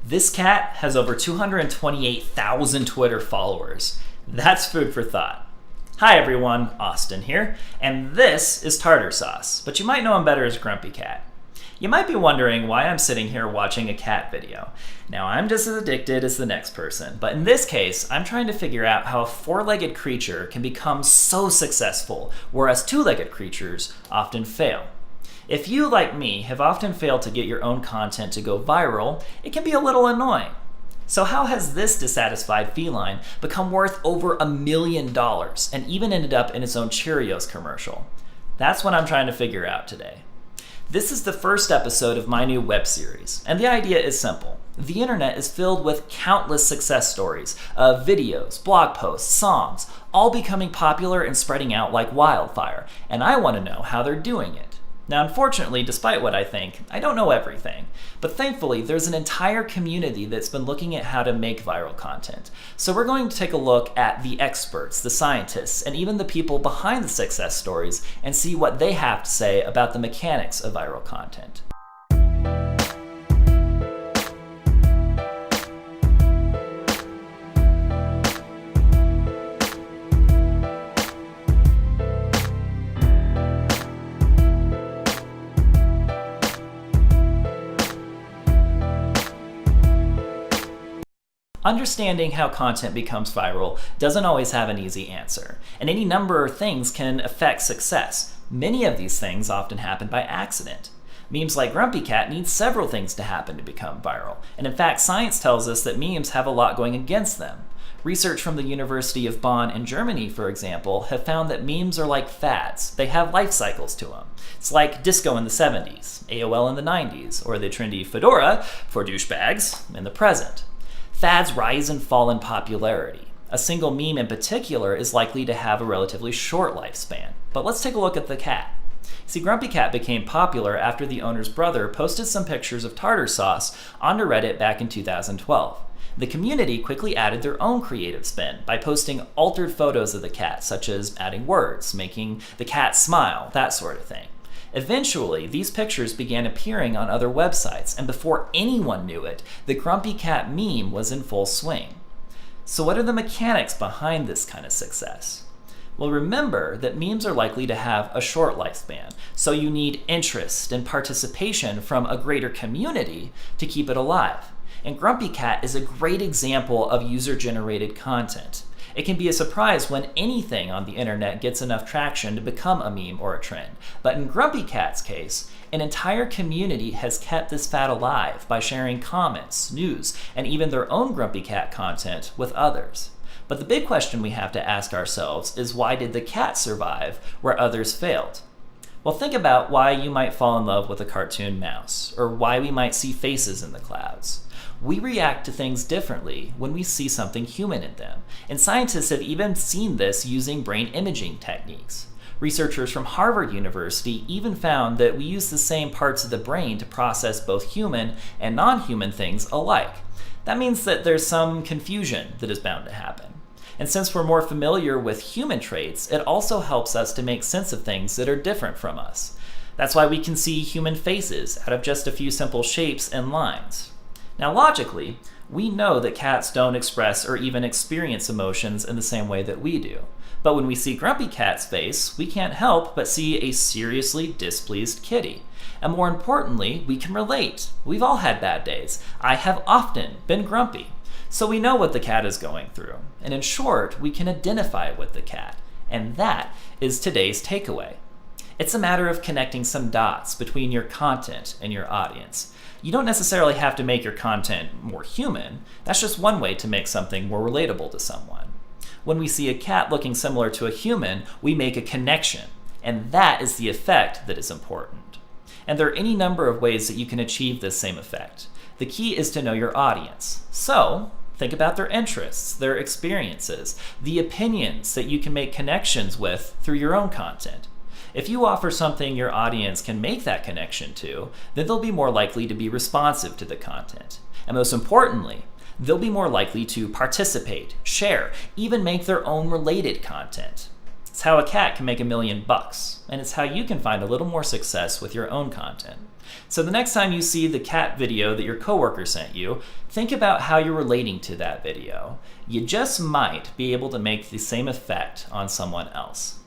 This cat has over 228,000 Twitter followers. That's food for thought. Hi everyone, Austin here, and this is Tartar Sauce, but you might know him better as Grumpy Cat. You might be wondering why I'm sitting here watching a cat video. Now, I'm just as addicted as the next person, but in this case, I'm trying to figure out how a four-legged creature can become so successful, whereas two-legged creatures often fail. If you, like me, have often failed to get your own content to go viral, it can be a little annoying. So how has this dissatisfied feline become worth over $1 million and even ended up in its own Cheerios commercial? That's what I'm trying to figure out today. This is the first episode of my new web series, and the idea is simple. The internet is filled with countless success stories of videos, blog posts, songs, all becoming popular and spreading out like wildfire, and I want to know how they're doing it. Now, unfortunately, despite what I think, I don't know everything. But thankfully, there's an entire community that's been looking at how to make viral content. So we're going to take a look at the experts, the scientists, and even the people behind the success stories and see what they have to say about the mechanics of viral content. Understanding how content becomes viral doesn't always have an easy answer, and any number of things can affect success. Many of these things often happen by accident. Memes like Grumpy Cat need several things to happen to become viral, and in fact, science tells us that memes have a lot going against them. Research from the University of Bonn in Germany, for example, have found that memes are like fads. They have life cycles to them. It's like disco in the 70s, AOL in the 90s, or the trendy fedora for douchebags in the present. Fads rise and fall in popularity. A single meme in particular is likely to have a relatively short lifespan. But let's take a look at the cat. See, Grumpy Cat became popular after the owner's brother posted some pictures of tartar sauce onto Reddit back in 2012. The community quickly added their own creative spin by posting altered photos of the cat, such as adding words, making the cat smile, that sort of thing. Eventually, these pictures began appearing on other websites, and before anyone knew it, the Grumpy Cat meme was in full swing. So what are the mechanics behind this kind of success? Well, remember that memes are likely to have a short lifespan, so you need interest and participation from a greater community to keep it alive. And Grumpy Cat is a great example of user-generated content. It can be a surprise when anything on the internet gets enough traction to become a meme or a trend. But in Grumpy Cat's case, an entire community has kept this fad alive by sharing comments, news, and even their own Grumpy Cat content with others. But the big question we have to ask ourselves is, why did the cat survive where others failed? Well, think about why you might fall in love with a cartoon mouse, or why we might see faces in the clouds. We react to things differently when we see something human in them, and scientists have even seen this using brain imaging techniques. Researchers from Harvard University even found that we use the same parts of the brain to process both human and non-human things alike. That means that there's some confusion that is bound to happen. And since we're more familiar with human traits, it also helps us to make sense of things that are different from us. That's why we can see human faces out of just a few simple shapes and lines. Now, logically, we know that cats don't express or even experience emotions in the same way that we do. But when we see Grumpy Cat's face, we can't help but see a seriously displeased kitty. And more importantly, we can relate. We've all had bad days. I have often been grumpy. So we know what the cat is going through. And in short, we can identify with the cat. And that is today's takeaway. It's a matter of connecting some dots between your content and your audience. You don't necessarily have to make your content more human. That's just one way to make something more relatable to someone. When we see a cat looking similar to a human, we make a connection, and that is the effect that is important. And there are any number of ways that you can achieve this same effect. The key is to know your audience. So, think about their interests, their experiences, the opinions that you can make connections with through your own content. If you offer something your audience can make that connection to, then they'll be more likely to be responsive to the content. And most importantly, they'll be more likely to participate, share, even make their own related content. It's how a cat can make $1 million, and it's how you can find a little more success with your own content. So the next time you see the cat video that your coworker sent you, think about how you're relating to that video. You just might be able to make the same effect on someone else.